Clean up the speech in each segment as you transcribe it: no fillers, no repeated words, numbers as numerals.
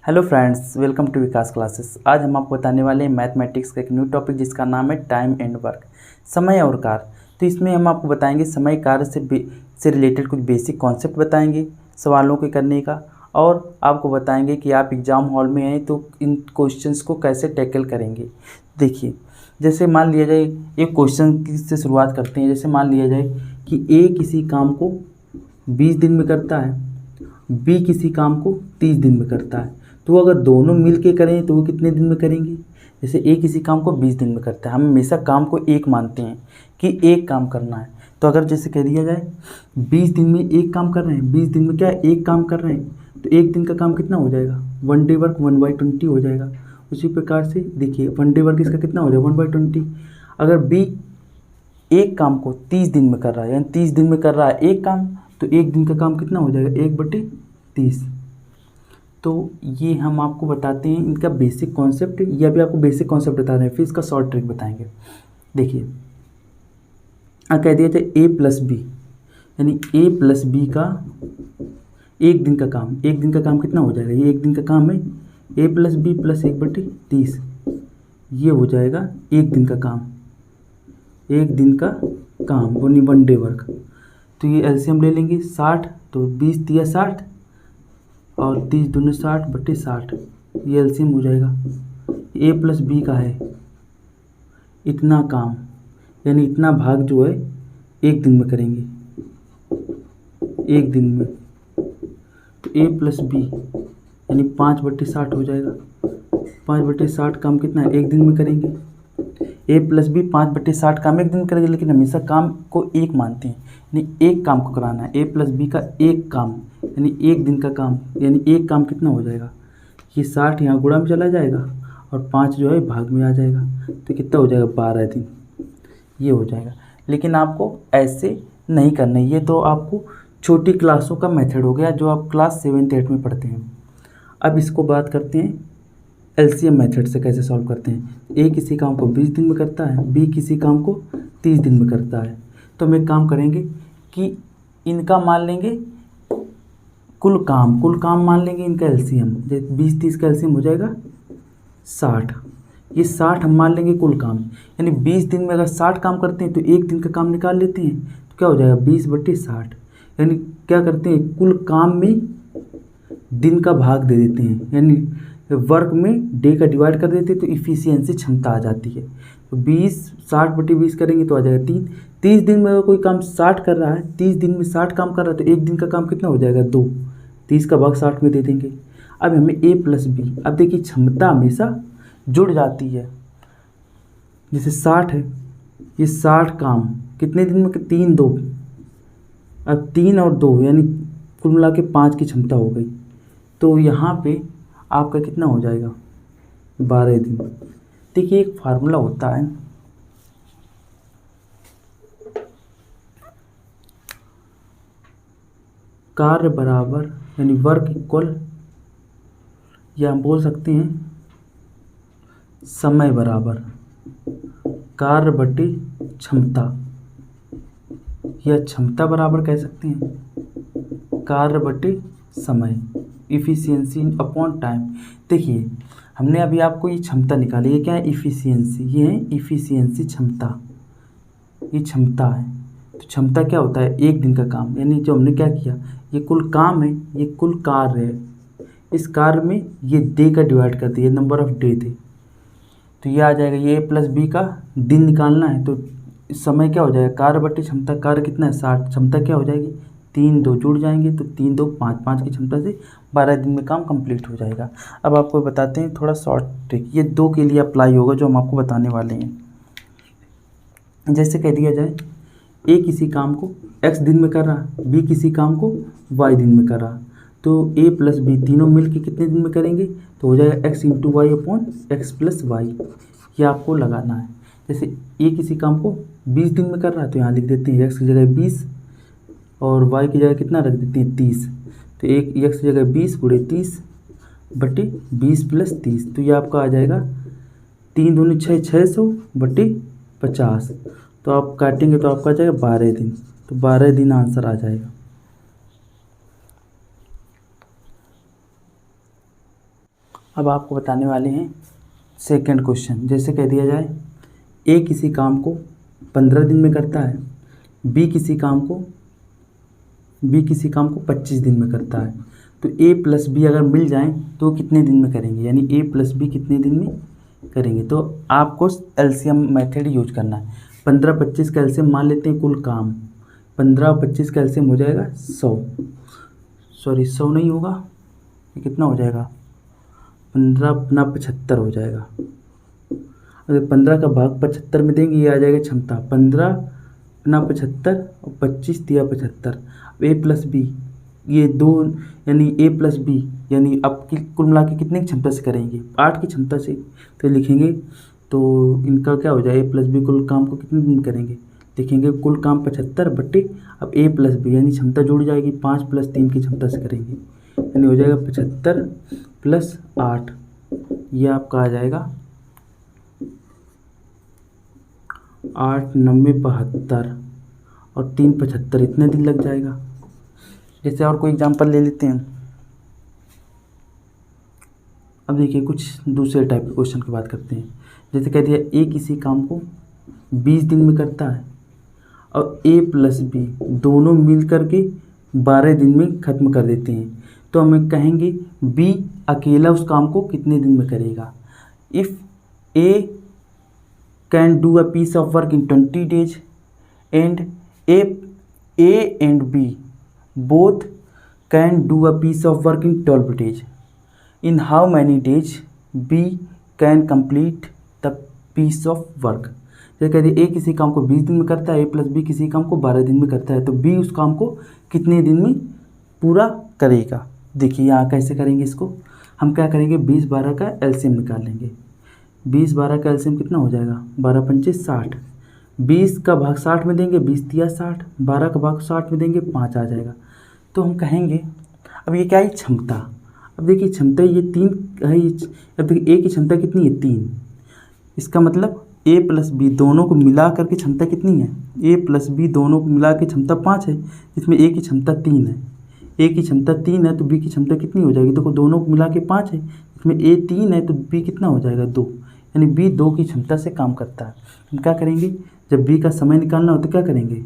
Hello friends, welcome to Vikas classes. आज हम आपको बताने वाले हैं मैथमेटिक्स का एक न्यू टॉपिक जिसका नाम है टाइम एंड वर्क, समय और कार्य। तो इसमें हम आपको बताएंगे समय कार्य से रिलेटेड कुछ बेसिक कॉन्सेप्ट बताएंगे सवालों के करने का, और आपको बताएंगे कि आप एग्ज़ाम हॉल में हैं तो इन क्वेश्चंस को कैसे टैकल करेंगे। देखिए, जैसे मान लिया जाए, एक क्वेश्चन से शुरुआत करते हैं। जैसे मान लिया जाए कि ए किसी काम को 20 दिन में करता है, बी किसी काम को 30 दिन में करता है। तो अगर दोनों मिल के करें तो वो कितने दिन में करेंगे। जैसे ए किसी काम को 20 दिन में करता है, हम हमेशा काम को एक मानते हैं कि एक काम करना है। तो अगर जैसे कह दिया जाए 20 दिन में एक काम कर रहे हैं, 20 दिन में क्या है, एक काम कर रहे हैं, तो एक दिन का काम कितना हो जाएगा, 1 डे वर्क 1/20 हो जाएगा। उसी प्रकार से देखिए 1 डे वर्क इसका कितना हो जाएगा, 1/20। अगर बी एक काम को 30 दिन में कर रहा है, यानी 30 दिन में कर रहा है एक काम, तो एक दिन का काम कितना हो जाएगा, 1/30। तो ये हम आपको बताते हैं इनका बेसिक कॉन्सेप्ट, ये अभी आपको बेसिक कॉन्सेप्ट बता रहे हैं, फिर इसका शॉर्ट ट्रिक बताएंगे। देखिए, कह दिया जाए ए प्लस बी, यानी ए प्लस बी का एक दिन का काम, एक दिन का काम कितना हो जाएगा, ये एक दिन का काम है, ए प्लस बी प्लस 1/30, ये हो जाएगा एक दिन का काम, एक दिन का काम 1 डे वर्क। तो ये एलसीएम ले लेंगे 60, तो 20 दिया 60 और 30 दूनी 60/60, ये एलसीएम हो जाएगा। ए प्लस बी का है इतना काम, यानी इतना भाग जो है एक दिन में करेंगे, एक दिन में। तो ए प्लस बी यानी 5/60 हो जाएगा। 5/60 काम कितना है, एक दिन में करेंगे। ए प्लस बी 5/60 काम एक दिन करेंगे, लेकिन हमेशा काम को एक मानते हैं, यानी एक काम को कराना है। ए प्लस बी का एक काम यानी एक दिन का काम, यानी एक काम कितना हो जाएगा, ये 60 यहाँ गुणा में चला जाएगा और 5 जो है भाग में आ जाएगा, तो कितना हो जाएगा, 12 दिन, ये हो जाएगा। लेकिन आपको ऐसे नहीं करना है, ये तो आपको छोटी क्लासों का मेथड हो गया जो आप क्लास 7th 8th में पढ़ते हैं। अब इसको बात करते हैं एलसीएम मेथड से कैसे सॉल्व करते हैं। ए किसी काम को 20 दिन में करता है, बी किसी काम को 30 दिन में करता है। तो हम एक काम करेंगे कि इनका मान लेंगे कुल काम मान लेंगे इनका एलसीएम। 20-30 का एलसीएम हो जाएगा 60, ये 60 हम मान लेंगे कुल काम, यानी 20 दिन में अगर 60 काम करते हैं तो एक दिन का काम निकाल लेते हैं, तो क्या हो जाएगा 20/60। यानी क्या करते हैं, कुल काम में दिन का भाग दे देते हैं, यानी वर्क में डे का डिवाइड कर देते हैं, तो इफ़िशियंसी क्षमता आ जाती है। तो 60/20 करेंगे तो आ जाएगा 3। 30 दिन में अगर कोई काम 60 कर रहा है, 30 दिन में 60 काम कर रहा है, तो एक दिन का काम कितना हो जाएगा, 2। 30 का भाग 60 में दे देंगे। अब हमें ए प्लस बी, अब देखिए क्षमता हमेशा जुड़ जाती है। जैसे 60 है, ये 60 काम कितने दिन में, 3 2, अब 3 और 2 यानी कुल मिला के 5 की क्षमता हो गई। तो यहाँ पे आपका कितना हो जाएगा, 12 दिन। देखिए, एक फार्मूला होता है, कार्य बराबर यानी वर्क इक्वल, या हम बोल सकते हैं समय बराबर कार्य बटे क्षमता, या क्षमता बराबर कह सकते हैं कार्य बटे समय, इफ़िशियंसी अपॉन टाइम। देखिए, हमने अभी आपको ये क्षमता निकाली, ये क्या है, इफ़िशियंसी, ये है इफ़िशियंसी क्षमता, ये क्षमता है। तो क्षमता क्या होता है, एक दिन का काम, यानी जो हमने क्या किया, ये कुल काम है, ये कुल कार्य है, इस कार्य में ये डे का डिवाइड कर दिया, नंबर ऑफ डे थे, तो ये आ जाएगा। ये ए प्लस बी का दिन निकालना है, तो समय क्या हो जाएगा, कार्य बटे क्षमता, कार्य कितना है 60, क्षमता क्या हो जाएगी, 3 2 जुड़ जाएंगे, तो 3 2 5, 5 की क्षमता से 12 दिन में काम कंप्लीट हो जाएगा। अब आपको बताते हैं थोड़ा शॉर्ट ट्रिक, ये 2 के लिए अप्लाई होगा जो हम आपको बताने वाले हैं। जैसे कह दिया जाए ए किसी काम को x दिन में कर रहा, बी किसी काम को y दिन में कर रहा, तो ए प्लस बी तीनों मिल के कितने दिन में करेंगे, तो हो जाएगा x × y upon x + y, ये आपको लगाना है। जैसे ए किसी काम को 20 दिन में कर रहा है, तो यहाँ लिख देते हैं x की जगह 20 और y की जगह कितना रख देते हैं 30, तो एक x की जगह 20 × 30/20 + 30, तो ये आपका आ जाएगा 3 दूनी 6, 600/50, तो आप काटेंगे तो आपका आ जाएगा 12 दिन, तो 12 दिन आंसर आ जाएगा। अब आपको बताने वाले हैं सेकंड क्वेश्चन। जैसे कह दिया जाए ए किसी काम को 15 दिन में करता है, बी किसी काम को 25 दिन में करता है, तो ए प्लस बी अगर मिल जाएं तो कितने दिन में करेंगे, यानी ए प्लस बी कितने दिन में करेंगे। तो आपको एलसीएम मेथड यूज करना है। 15-25 का एलसीएम मान लेते हैं कुल काम, 15-25 का एलसीएम हो जाएगा 100, सॉरी 100 नहीं होगा, ये कितना हो जाएगा 15×75 हो जाएगा। अगर 15 का भाग 75 में देंगे ये आ जाएगा क्षमता, 15×75 और 25 दिया 75। अब ए प्लस बी ये दो, यानी ए प्लस बी यानी अब की कुल मिला के कितने की क्षमता से करेंगे, 8 की क्षमता से। तो लिखेंगे तो इनका क्या हो जाएगा, ए प्लस बी कुल काम को कितने दिन करेंगे, लिखेंगे कुल काम 75 बट्टे अब ए प्लस बी यानी क्षमता जुड़ जाएगी 5 + 3 की क्षमता से करेंगे, यानी हो जाएगा 75 + 8, ये आपका आ जाएगा 8 9 72 और 3 75, इतने दिन लग जाएगा। जैसे और कोई एग्जांपल ले लेते हैं। अब देखिए कुछ दूसरे टाइप के क्वेश्चन की बात करते हैं। जैसे कह दिया ए किसी काम को 20 दिन में करता है और ए प्लस बी दोनों मिल करके 12 दिन में ख़त्म कर देते हैं, तो हमें कहेंगे बी अकेला उस काम को कितने दिन में करेगा। If A can do a piece of work in 20 days and A and B both can do a piece of work in 12 days, in how many days B can complete the piece of work. जैसे कहते ए किसी काम को 20 दिन में करता है, ए plus B किसी काम को 12 दिन में करता है, तो बी उस काम को कितने दिन में पूरा करेगा। देखिए यहाँ कैसे करेंगे इसको, हम क्या करेंगे 20-12 का एलसीएम निकाल लेंगे। 20-12 का एलसीएम कितना हो जाएगा, 12×5 = 60, 20 का भाग 60 में देंगे 20 × 60, 12 का भाग 60 में देंगे 5 आ जाएगा। तो हम कहेंगे अब ये क्या है क्षमता, अब देखिए क्षमता ये 3 है, अब देखिए ए की क्षमता कितनी है 3, इसका मतलब ए प्लस बी दोनों को मिला करके क्षमता कितनी है, ए प्लस बी दोनों को मिला के क्षमता 5 है, इसमें ए की क्षमता 3 है, ए की क्षमता 3 है तो बी की क्षमता कितनी हो जाएगी, देखो दोनों को मिला के 5 है, इसमें ए 3 है तो बी कितना हो जाएगा 2, यानी बी 2 की क्षमता से काम करता है। हम क्या करेंगे जब बी का समय निकालना हो तो क्या करेंगे,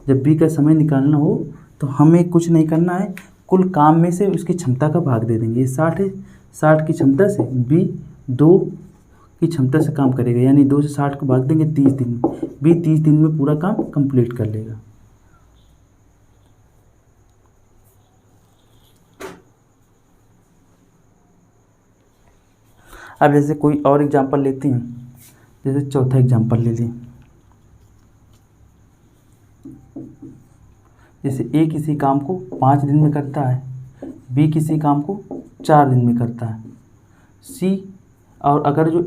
जब बी का समय निकालना हो तो हमें कुछ नहीं करना है, कुल काम में से उसकी क्षमता का भाग दे देंगे। 60 है, 60 की क्षमता से बी 2 की क्षमता से काम करेगा, यानी 2 से 60 को भाग देंगे 30 दिन में, बी 30 दिन में पूरा काम कंप्लीट कर लेगा। अब जैसे कोई और एग्जांपल लेते हैं, जैसे चौथा एग्जांपल ले लें। जैसे ए किसी काम को 5 दिन में करता है, बी किसी काम को 4 दिन में करता है, सी और अगर जो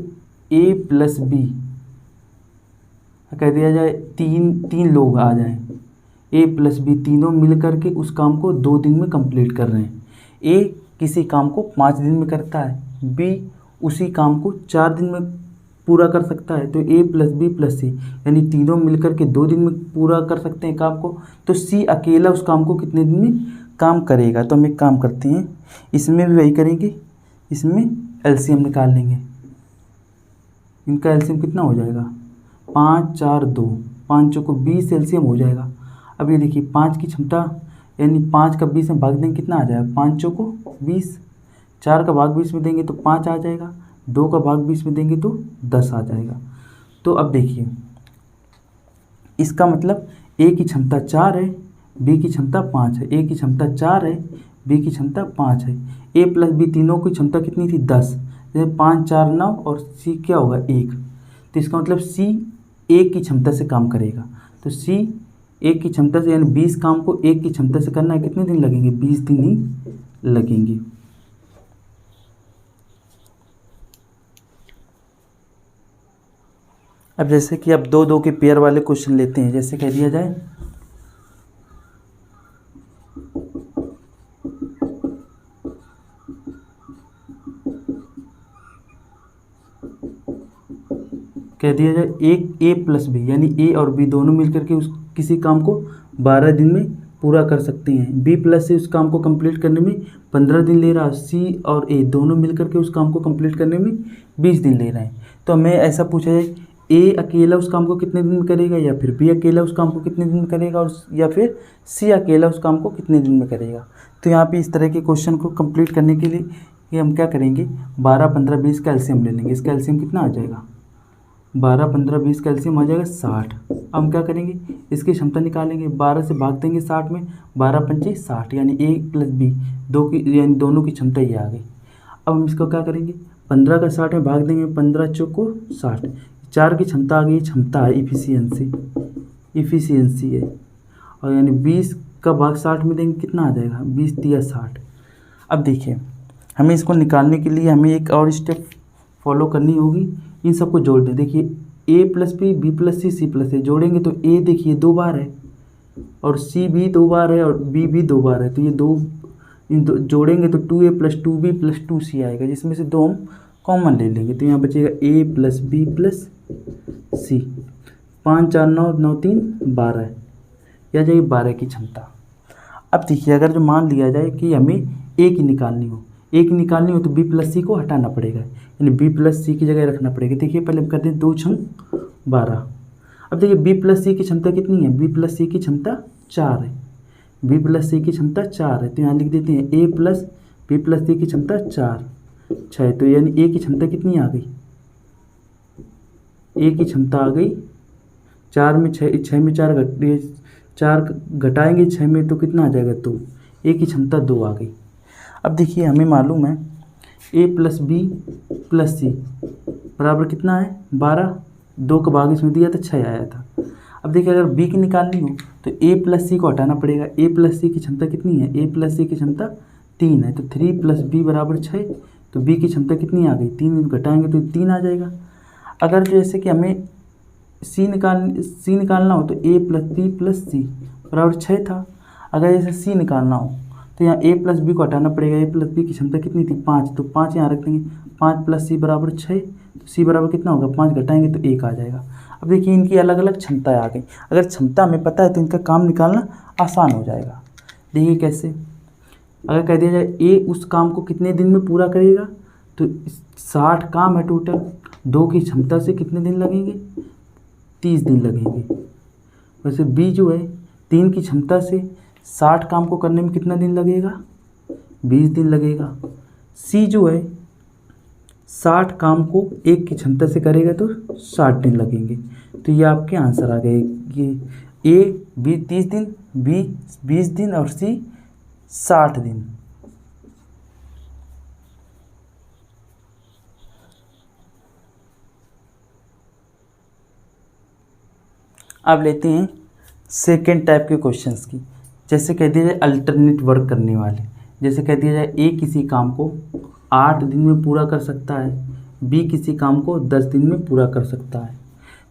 ए प्लस बी कह दिया जाए तीन लोग आ जाएं, ए प्लस बी तीनों मिल करके उस काम को 2 दिन में कंप्लीट कर रहे हैं। ए किसी काम को 5 दिन में करता है, बी उसी काम को 4 दिन में पूरा कर सकता है, तो ए प्लस बी प्लस सी यानी तीनों मिलकर के 2 दिन में पूरा कर सकते हैं काम को, तो सी अकेला उस काम को कितने दिन में काम करेगा। तो हम एक काम करते हैं, इसमें भी वही करेंगे, इसमें एलसीएम निकाल लेंगे। इनका एलसीएम कितना हो जाएगा 5 4 2, 5 चौको 20 एलसीएम हो जाएगा। अब ये देखिए 5 की क्षमता यानी 5 का 20 में भाग देंगे कितना आ जाएगा, 5 चौको 20, 4 का भाग 20 में देंगे तो 5 आ जाएगा, 2 का भाग 20 में देंगे तो 10 आ जाएगा। तो अब देखिए इसका मतलब ए की क्षमता 4 है, बी की क्षमता 5 है, ए की क्षमता 4 है, बी की क्षमता 5 है, ए प्लस बी तीनों की क्षमता कितनी थी 10, जैसे 5 4 9 और सी क्या होगा 1, तो इसका मतलब सी 1 की क्षमता से काम करेगा। तो सी 1 की क्षमता से यानी 20 काम को 1 की क्षमता से करना है, कितने दिन लगेंगे 20 दिन ही लगेंगे। अब जैसे कि अब 2 के पेयर वाले क्वेश्चन लेते हैं। जैसे कह दिया जाए एक ए प्लस बी यानी ए और बी दोनों मिलकर के उस किसी काम को 12 दिन में पूरा कर सकते हैं। बी प्लस सी उस काम को कंप्लीट करने में 15 दिन ले रहा है। सी और ए दोनों मिलकर के उस काम को कंप्लीट करने में 20 दिन ले रहे हैं। तो हमें ऐसा पूछा जाए ए अकेला उस काम को कितने दिन में करेगा, या फिर बी अकेला उस काम को कितने दिन में करेगा, और या फिर सी अकेला उस काम को कितने दिन में करेगा। तो यहाँ पे इस तरह के क्वेश्चन को कंप्लीट करने के लिए ये हम क्या करेंगे, 12, 15, 20 का एलसीएम ले लेंगे। इसका एलसीएम कितना आ जाएगा, 12, 15, 20 का एलसीएम आ जाएगा 60। अब हम क्या करेंगे, इसकी क्षमता निकालेंगे। 12 से भाग देंगे 60 में, 12 पंचे 60, यानी ए प्लस बी दो की यानी दोनों की क्षमता ये आ गई। अब हम इसको क्या करेंगे, 15 का 60 में भाग देंगे, 15 चौको 60, 4 की क्षमता आ गई। क्षमता है इफिशियंसी है। और यानी 20 का भाग 60 में देंगे, कितना आ जाएगा, 20 तिया 60। अब देखिए हमें इसको निकालने के लिए हमें एक और स्टेप फॉलो करनी होगी। इन सबको जोड़ दें। देखिए A plus B plus C plus A जोड़ेंगे तो ए देखिए 2 बार है, और सी भी 2 बार है, और बी भी 2 बार है। तो ये दो जोड़ेंगे तो 2a plus 2b plus 2c आएगा, जिसमें से 2 हम कॉमन ले लेंगे। तो यहाँ बचेगा a plus B plus C. 5, 4, 9, 9, 3, 12 या जाइए 12 की क्षमता। अब देखिए अगर जो मान लिया जाए कि हमें ए की निकालनी हो तो बी प्लस सी को हटाना पड़ेगा, यानी बी प्लस सी की जगह रखना पड़ेगा। देखिए पहले हम करते हैं 2 छंग 12। अब देखिए बी प्लस सी की क्षमता कितनी है, बी प्लस सी की क्षमता 4 है। बी प्लस सी की क्षमता 4 है, तो यहाँ लिख देते हैं ए प्लस बी प्लस सी की क्षमता 6। तो यानी ए की क्षमता कितनी आ गई, ए की क्षमता आ गई 4 में 6 में 4 घटाएंगे 6 में तो कितना आ जाएगा 2। ए की क्षमता 2 आ गई। अब देखिए हमें मालूम है ए प्लस बी प्लस सी बराबर कितना है 12, 2 का भाग इसमें दिया था 6 आया था। अब देखिए अगर बी की निकालनी हो तो ए प्लस सी को हटाना पड़ेगा। ए प्लस सी की क्षमता कितनी है, ए प्लस सी की क्षमता 3 है, तो 3 प्लस बी बराबर 6। तो बी की क्षमता कितनी आ गई, 3 घटाएंगे तो 3 आ जाएगा। अगर जैसे कि हमें सी निकालना हो तो ए प्लस बी प्लस सी बराबर 6 था। अगर जैसे सी निकालना हो तो यहाँ ए प्लस बी को हटाना पड़ेगा। ए प्लस बी की क्षमता कितनी थी 5, तो 5 यहाँ रख देंगे। 5 प्लस सी बराबर 6, तो सी बराबर कितना होगा, 5 घटाएंगे तो 1 आ जाएगा। अब देखिए इनकी अलग अलग क्षमताएं आ गई। अगर क्षमता हमें पता है तो इनका काम निकालना आसान हो जाएगा। देखिए कैसे, अगर कह दिया जाए ए उस काम को कितने दिन में पूरा करेगा, तो 60 काम है टोटल, 2 की क्षमता से कितने दिन लगेंगे, 30 दिन लगेंगे। वैसे बी जो है 3 की क्षमता से 60 काम को करने में कितना दिन लगेगा, 20 दिन लगेगा। सी जो है 60 काम को 1 की क्षमता से करेगा तो 60 दिन लगेंगे। तो ये आपके आंसर आ गए। ये ए 30 दिन, बी 20 दिन और सी 60 दिन। अब लेते हैं सेकेंड टाइप के क्वेश्चंस की। जैसे कह दिया जाए अल्टरनेट वर्क करने वाले, जैसे कह दिया जाए ए किसी काम को 8 दिन में पूरा कर सकता है, बी किसी काम को 10 दिन में पूरा कर सकता है।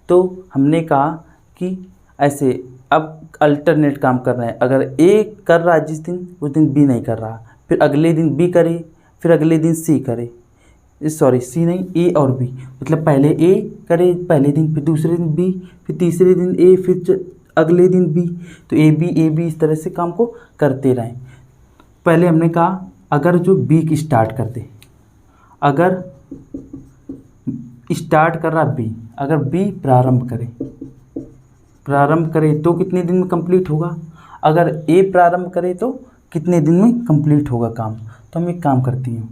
तो हमने कहा कि ऐसे अब अल्टरनेट काम कर रहे हैं। अगर ए कर रहा है जिस दिन, उस दिन बी नहीं कर रहा, फिर अगले दिन बी करे, फिर अगले दिन सी करे, सॉरी सी नहीं, ए और बी, मतलब पहले ए करे पहले दिन, फिर दूसरे दिन बी, फिर तीसरे दिन ए, फिर अगले दिन बी। तो ए बी इस तरह से काम को करते रहें। पहले हमने कहा अगर जो बी की स्टार्ट कर दे, अगर स्टार्ट कर रहा बी, अगर बी प्रारंभ करे तो कितने दिन में कंप्लीट होगा, अगर ए प्रारंभ करे तो कितने दिन में कंप्लीट होगा काम। तो हम एक काम करती हूँ,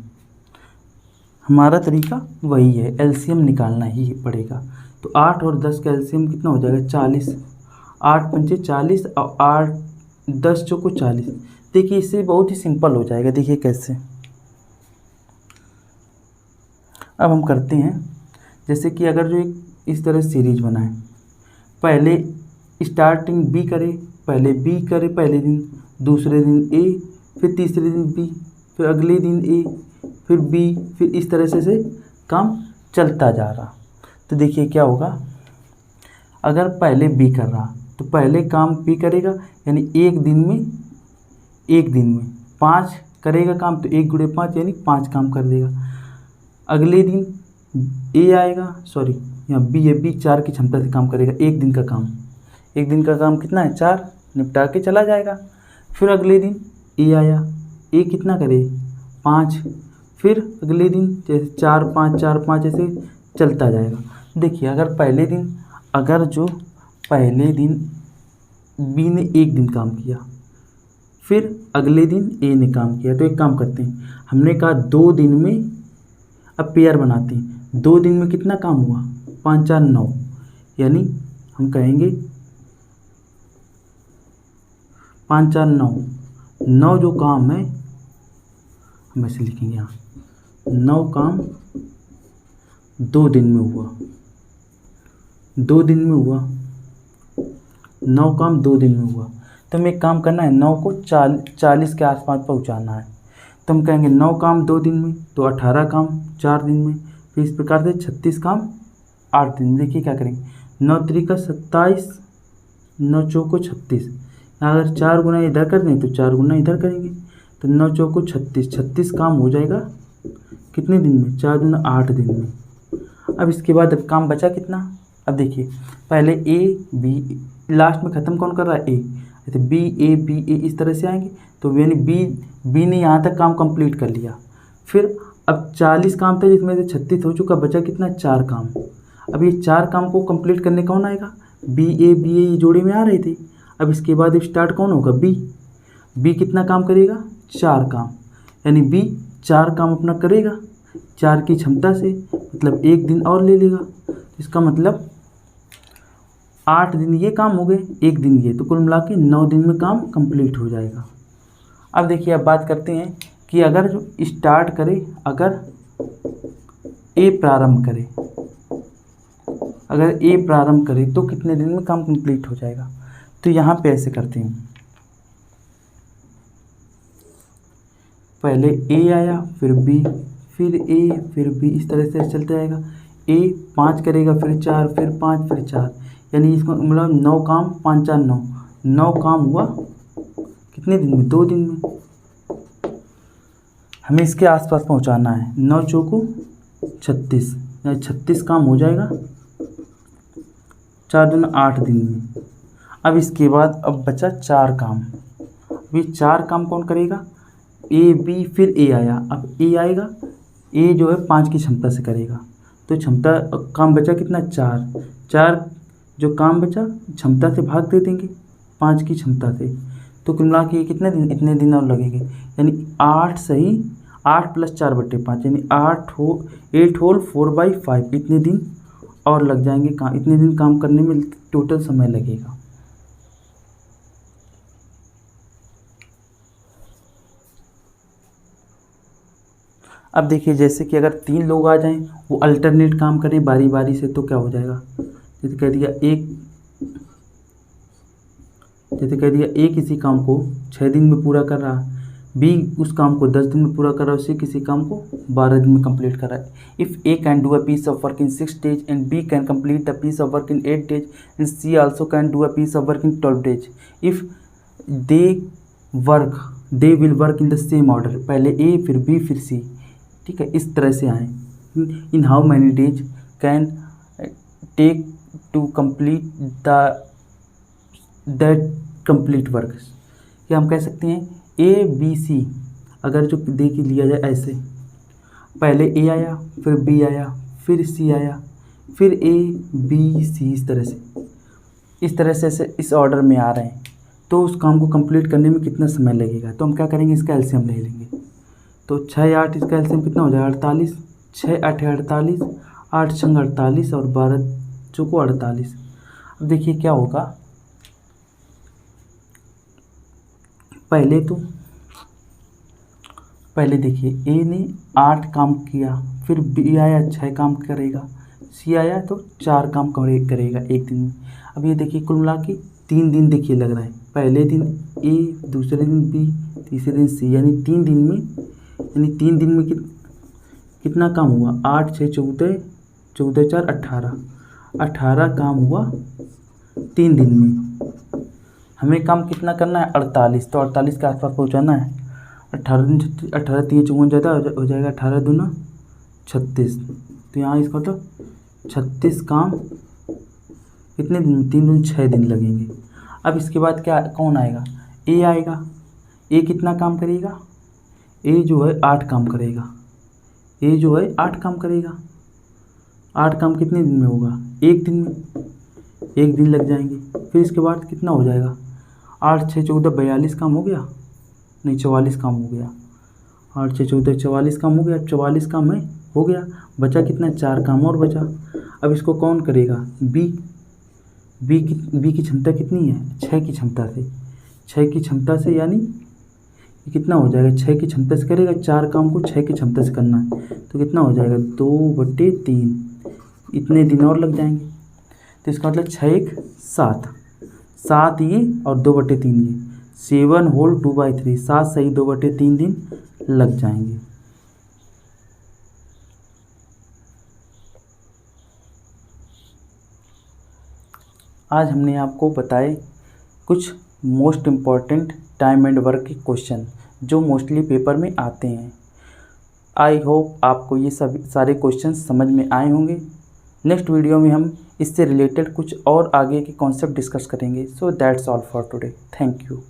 हमारा तरीका वही है, एलसीएम निकालना ही पड़ेगा। तो 8 और 10 का एलसीएम कितना हो जाएगा 40, 8 पंचे 40 और 8 10 चौको 40। देखिए इससे बहुत ही सिंपल हो जाएगा। देखिए कैसे, अब हम करते हैं जैसे कि अगर जो एक इस तरह सीरीज बनाए, पहले स्टार्टिंग बी करे, पहले बी करे पहले दिन, दूसरे दिन ए, फिर तीसरे दिन बी, फिर अगले दिन ए, फिर बी, फिर इस तरह से काम चलता जा रहा। तो देखिए क्या होगा, अगर पहले बी कर रहा तो पहले काम बी करेगा, यानी एक दिन में 5 करेगा काम, तो 1 गुणे 5 यानी 5 काम कर देगा। अगले दिन ए आएगा, सॉरी यहाँ बी है, बी 4 की क्षमता से काम करेगा। एक दिन का काम कितना है 4, निपटा के चला जाएगा। फिर अगले दिन ए आया, ए कितना करे 5, फिर अगले दिन जैसे 4 5 4 5 ऐसे चलता जाएगा। देखिए अगर पहले दिन बी ने एक दिन काम किया, फिर अगले दिन ए ने काम किया, तो एक काम करते हैं, हमने कहा 2 दिन में, अब पेयर बनाते हैं, 2 दिन में कितना काम हुआ 5 4 9, यानी हम कहेंगे 5 4 9, 9 जो काम है हम ऐसे लिखेंगे यहाँ, 9 काम 2 दिन में हुआ, 2 दिन में हुआ, 9 काम 2 दिन में हुआ। तो हमें एक काम करना है, 9 को 40 के आसपास पहुँचाना है। तो हम कहेंगे 9 काम 2 दिन में, तो 18 काम 4 दिन में, फिर इस प्रकार से 36 काम 8 दिन में। देखिए क्या करेंगे, 9 त्रिका 27, 9 चौको 36, अगर 4 गुना इधर कर दें तो 4 गुना इधर करेंगे, तो 9 चौको 36, 36 काम हो जाएगा कितने दिन में 4 गुना 8 दिन में। अब इसके बाद अब काम बचा कितना, अब देखिए पहले ए बी, लास्ट में ख़त्म कौन कर रहा है ए, जैसे बी ए इस तरह से आएंगे, तो यानी बी ने यहाँ तक काम कंप्लीट कर लिया। फिर अब 40 काम थे जिसमें से 36 हो चुका, बचा कितना 4 काम। अब ये 4 काम को कंप्लीट करने कौन आएगा, बी ए जोड़े में आ रहे थे। अब इसके बाद स्टार्ट कौन होगा, बी कितना काम करेगा 4 काम, यानी बी 4 काम अपना करेगा 4 की क्षमता से, मतलब 1 दिन और ले लेगा। इसका मतलब 8 दिन ये काम हो गए, 1 दिन ये, तो कुल मिला के 9 दिन में काम कंप्लीट हो जाएगा। अब देखिए अब बात करते हैं कि अगर जो स्टार्ट करे, अगर ए प्रारंभ करे तो कितने दिन में काम कंप्लीट हो जाएगा। तो यहाँ पे ऐसे करते हैं, पहले ए आया, फिर बी, फिर ए, फिर बी, इस तरह से चलता जाएगा। ए 5 करेगा, फिर 4, फिर 5, फिर 4, यानी इसको मतलब 9 काम 5 4 9, 9 काम हुआ कितने दिन में 2 दिन में। हमें इसके आसपास पहुंचाना है, 9 चौको 36, यानी 36 काम हो जाएगा 4 दिन 8 दिन में। अब इसके बाद अब बचा 4 काम, अभी 4 काम कौन करेगा, ए बी, फिर ए आया, अब ए आएगा, ए जो है 5 की क्षमता से करेगा, तो क्षमता काम बचा कितना 4 जो काम बचा क्षमता से भाग दे देंगे 5 की क्षमता से, तो कुल मिला के कितने दिन, इतने दिन और लगेंगे, यानी 8 सही 8 + 4/5, यानी 8 होल 4/5, इतने दिन और लग जाएंगे काम, इतने दिन काम करने में टोटल समय लगेगा। अब देखिए जैसे कि अगर 3 लोग आ जाएं, वो अल्टरनेट काम करें बारी बारी से, तो क्या हो जाएगा, जैसे कह दिया ए किसी काम को 6 दिन में पूरा कर रहा, बी उस काम को 10 दिन में पूरा कर रहा है, सी किसी काम को 12 दिन में कंप्लीट कर रहा है। If A can do a piece of work in 6 days and B can complete the piece of work in 8 days and C also can do a piece of work in 12 days if they will work in the same order, पहले A फिर B फिर सी, ठीक है, इस तरह से आए। In how many days can take to complete that complete work, या हम कह सकते हैं ए बी सी, अगर जो दे के लिया जाए ऐसे, पहले ए आया, फिर बी आया, फिर सी आया, फिर ए बी सी, इस तरह से ऐसे इस ऑर्डर में आ रहे हैं, तो उस काम को कंप्लीट करने में कितना समय लगेगा। तो हम क्या करेंगे, इसका एलसीएम ले लेंगे, तो 6 8 इसका एलसीएम कितना हो जाएगा 48, 6 8 48, 8 6 48 और 12 चौको 48। अब देखिए क्या होगा, पहले देखिए ए ने 8 काम किया, फिर बी आया 6 काम करेगा, सी आया तो 4 काम करेगा 1 दिन में। अब ये देखिए कुल मिला के 3 दिन देखिए लग रहा है, पहले दिन ए, दूसरे दिन बी, तीसरे दिन सी, यानी 3 दिन में कितना काम हुआ, 8 6 14 14 4 18 काम हुआ 3 दिन में। हमें काम कितना करना है 48, तो 48 के आसपास पहुंचाना है। 18 दिन 18 3 54 ज़्यादा हो जाएगा, 18 दूना 36, तो यहाँ इसका तो 36 काम कितने दिन, 3 दिन 6 दिन लगेंगे। अब इसके बाद क्या कौन आएगा, ए आएगा, ए कितना काम करेगा, ए जो है 8 काम करेगा, ए जो है 8 काम करेगा। 8 काम कितने दिन में होगा, एक दिन में, एक दिन लग जाएंगे। फिर इसके बाद कितना हो जाएगा, 8 6 14 42 काम हो गया, नहीं 44 काम हो गया, 8 6 14 44 काम हो गया, 44 काम है हो गया, बचा कितना, 4 काम और बचा। अब इसको कौन करेगा, बी की क्षमता कितनी है, 6 की क्षमता से, 6 की क्षमता से, यानी ये कितना हो जाएगा, 6 की क्षमता से करेगा, 4 काम को 6 की क्षमता से करना है, तो कितना हो जाएगा 2/3, इतने दिन और लग जाएंगे। तो इसका मतलब 6 1 7, 7 ये और 2/3 ये, 7 होल 2/3, 7 सही 2/3 दिन लग जाएंगे। आज हमने आपको बताए कुछ most important time and work के क्वेश्चन जो मोस्टली पेपर में आते हैं। आई होप आपको ये सभी सारे क्वेश्चन समझ में आए होंगे। नेक्स्ट वीडियो में हम इससे रिलेटेड कुछ और आगे के कॉन्सेप्ट डिस्कस करेंगे। So that's all for today, thank you.